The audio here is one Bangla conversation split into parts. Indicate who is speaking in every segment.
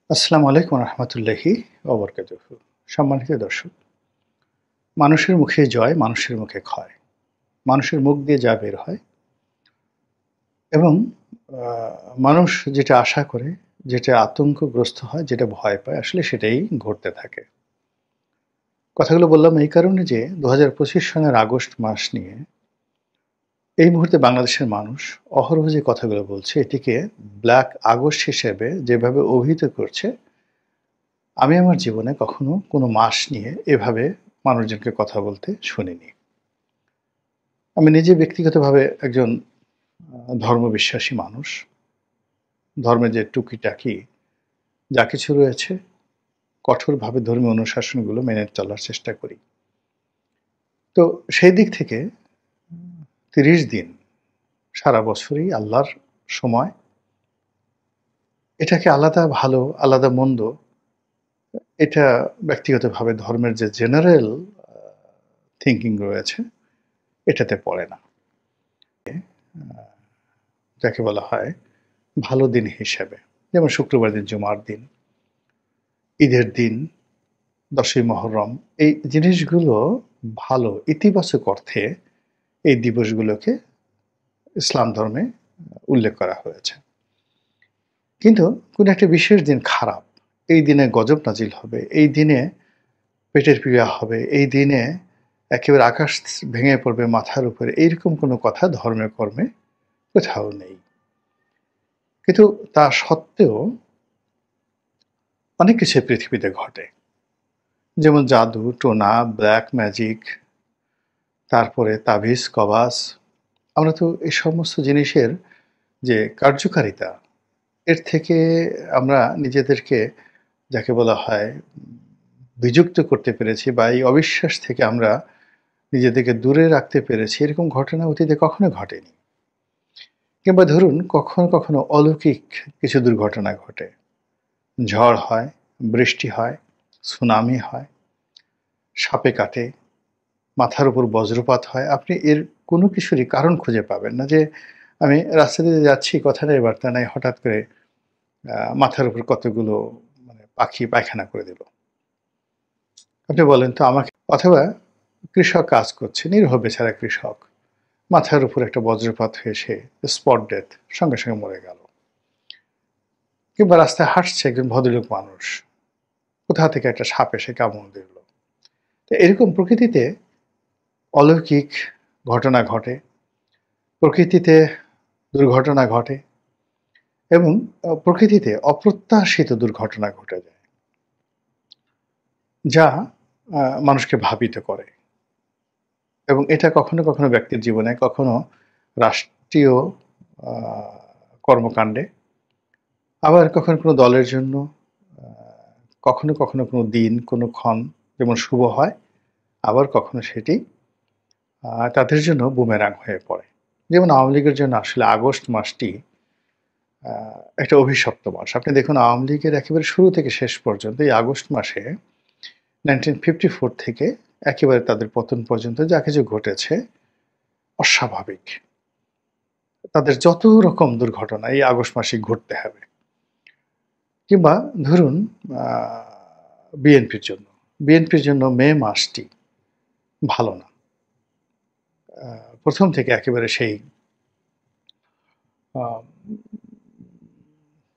Speaker 1: আসসালামু আলাইকুম রহমতুল্লাহি ওবরকাতুহু। সম্মানিত দর্শক, মানুষের মুখে জয়, মানুষের মুখে ক্ষয়। মানুষের মুখ দিয়ে যা বের হয় এবং মানুষ যেটা আশা করে, যেটা আতঙ্কগ্রস্ত হয়, যেটা ভয় পায়, আসলে সেটাই ঘটতে থাকে। কথাগুলো বললাম এই কারণে যে ২০২৫ সনের আগস্ট মাস নিয়ে এই মুহূর্তে বাংলাদেশের মানুষ অহরহ যে কথাগুলো বলছে, এটিকে ব্ল্যাক আগস্ট হিসেবে যেভাবে অভিহিত করছে, আমি আমার জীবনে কখনো কোনো মাস নিয়ে এভাবে মানুষজনকে কথা বলতে শুনিনি। আমি নিজে ব্যক্তিগতভাবে একজন ধর্মবিশ্বাসী মানুষ। ধর্মে যে টুকিটাকি যা কিছু রয়েছে, কঠোরভাবে ধর্মীয় অনুশাসনগুলো মেনে চলার চেষ্টা করি। তো সেই দিক থেকে ৩০ দিন সারা বছরই আল্লাহর সময়। এটাকে আলাদা ভালো, আলাদা মন্দ, এটা ব্যক্তিগতভাবে ধর্মের যে জেনারেল থিংকিং রয়েছে, এটাতে পড়ে না। যাকে বলা হয় ভালো দিন হিসেবে, যেমন শুক্রবার দিন, জুমার দিন, ঈদের দিন, ১০ই মহররম, এই জিনিসগুলো ভালো, ইতিবাচক অর্থে এই দিবসগুলোকে ইসলাম ধর্মে উল্লেখ করা হয়েছে। কিন্তু কোনো একটা বিশেষ দিন খারাপ, এই দিনে গজব নাজিল হবে, এই দিনে পেটের পীড়া হবে, এই দিনে একেবারে আকাশ ভেঙে পড়বে মাথার উপরে, এইরকম কোনো কথা ধর্মে কর্মে কোথাও নেই। কিন্তু তা সত্ত্বেও অনেক কিছু পৃথিবীতে ঘটে। যেমন জাদু, টোনা, ব্ল্যাক ম্যাজিক, তারপরে তাবিজ, কবাজ। আমরা তো এই সমস্ত জিনিসের যে কার্যকারিতা, এর থেকে আমরা নিজেদেরকে, যাকে বলা হয়, বিযুক্ত করতে পেরেছি, বা এই অবিশ্বাস থেকে আমরা নিজেদেরকে দূরে রাখতে পেরেছি, এরকম ঘটনা অতীতে কখনো ঘটেনি। কিংবা ধরুন কখনো কখনো অলৌকিক কিছু দুর্ঘটনা ঘটে। ঝড় হয়, বৃষ্টি হয়, সুনামি হয়, সাপে কাটে, মাথার উপর বজ্রপাত হয়। আপনি এর কোনো কিছুরই কারণ খুঁজে পাবেন না যে আমি রাস্তা দিয়ে যাচ্ছি, কথা নেই বার্তা নাই, হঠাৎ করে মাথার উপর কতগুলো পাখি পায়খানা করে দিল। আপনি বলেন তো আমাকে। অথবা কৃষক কাজ করছে, নিরীহ বেচারা কৃষক, মাথার উপর একটা বজ্রপাত হয়ে সে স্পট ডেথ, সঙ্গে সঙ্গে মরে গেল। কিংবা রাস্তায় হাঁটছে একজন ভদ্রলোক মানুষ, কোথা থেকে একটা সাপ এসে কামড় দিল। তো এরকম প্রকৃতিতে অলৌকিক ঘটনা ঘটে, প্রকৃতিতে দুর্ঘটনা ঘটে, এবং প্রকৃতিতে অপ্রত্যাশিত দুর্ঘটনা ঘটে যায়, যা মানুষকে ভাবিত করে। এবং এটা কখনো কখনো ব্যক্তির জীবনে, কখনো রাষ্ট্রীয় কর্মকাণ্ডে, আবার কখনো কোনো দলের জন্য, কখনো কখনো কোনো দিন, কোনো ক্ষণ যেমন শুভ হয়, আবার কখনো সেটি তাদের জন্য বুমেরাং হয়ে পড়ে। যেমন আওয়ামী লীগের জন্য আসলে আগস্ট মাসটি একটা অভিশপ্ত মাস। আপনি দেখুন আওয়ামী লীগের একেবারে শুরু থেকে শেষ পর্যন্ত এই আগস্ট মাসে 1954 থেকে একেবারে তাদের পতন পর্যন্ত যা কিছু ঘটেছে অস্বাভাবিক। তাদের যত রকম দুর্ঘটনা এই আগস্ট মাসে ঘটতে হবে। কিংবা ধরুন বিএনপির জন্য, মে মাসটি ভালো না। প্রথম থেকে একেবারে সেই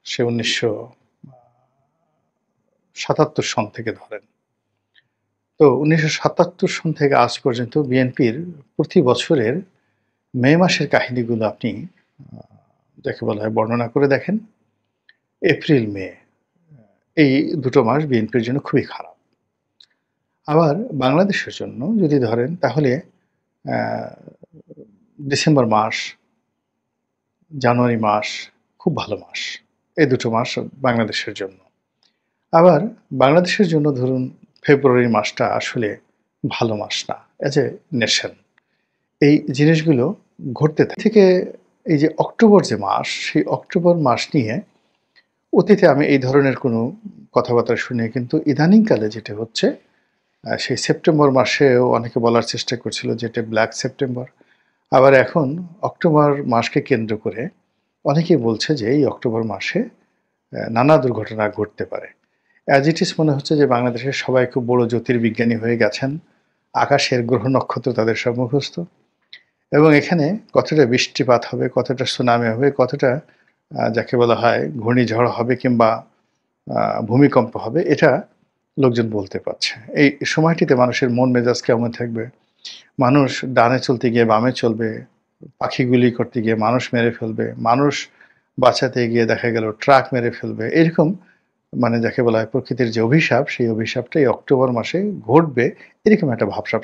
Speaker 1: 1977 সন থেকে ধরেন। তো 1977 সন থেকে আজ পর্যন্ত বিএনপির প্রতি বছরের মে মাসের কাহিনীগুলো আপনি যাকে বলা হয় বর্ণনা করে দেখেন। এপ্রিল, মে, এই দুটো মাস বিএনপির জন্য খুবই খারাপ। আবার বাংলাদেশের জন্য যদি ধরেন, তাহলে ডিসেম্বর মাস, জানুয়ারি মাস খুব ভালো মাস। এই দুটো মাস বাংলাদেশের জন্য। আবার বাংলাদেশের জন্য ধরুন ফেব্রুয়ারি মাসটা আসলে ভালো মাস না, এজ এ নেশন। এই জিনিসগুলো ঘটতে থেকে এই যে অক্টোবর যে মাস, সেই অক্টোবর মাস নিয়ে অতীতে আমি এই ধরনের কোনো কথাবার্তা শুনি, কিন্তু ইদানিংকালে যেটা হচ্ছে, সেই সেপ্টেম্বর মাসেও অনেকে বলার চেষ্টা করছিল যে এটা ব্ল্যাক সেপ্টেম্বর। আবার এখন অক্টোবর মাসকে কেন্দ্র করে অনেকেই বলছে যে এই অক্টোবর মাসে নানা দুর্ঘটনা ঘটতে পারে। অ্যাজ ইট ইজ মনে হচ্ছে যে বাংলাদেশের সবাই খুব বড় জ্যোতির্বিজ্ঞানী হয়ে গেছেন। আকাশের গ্রহ নক্ষত্র তাদের সব মুখস্থ এবং এখানে কতটা বৃষ্টিপাত হবে, কতটা সুনামি হবে, কতটা যাকে বলা হয় ঘূর্ণিঝড় হবে কিংবা ভূমিকম্প হবে, এটা লোকজন বলতে পারছে। এই সময়টিতে মানুষের মন মেজাজ কেমন থাকবে? মানুষ ডানে চলতে গিয়ে বামে চলবে, পাখি গুলি করতে গিয়ে মানুষ মেরে ফেলবে, মানুষ বাঁচাতে গিয়ে দেখা গেল ট্রাক মেরে ফেলবে। এরকম মানে যাকে বলা হয় প্রকৃতির যে অভিশাপ, সেই অভিশাপটা এই অক্টোবর মাসে ঘটবে, এরকম একটা ভাবসাব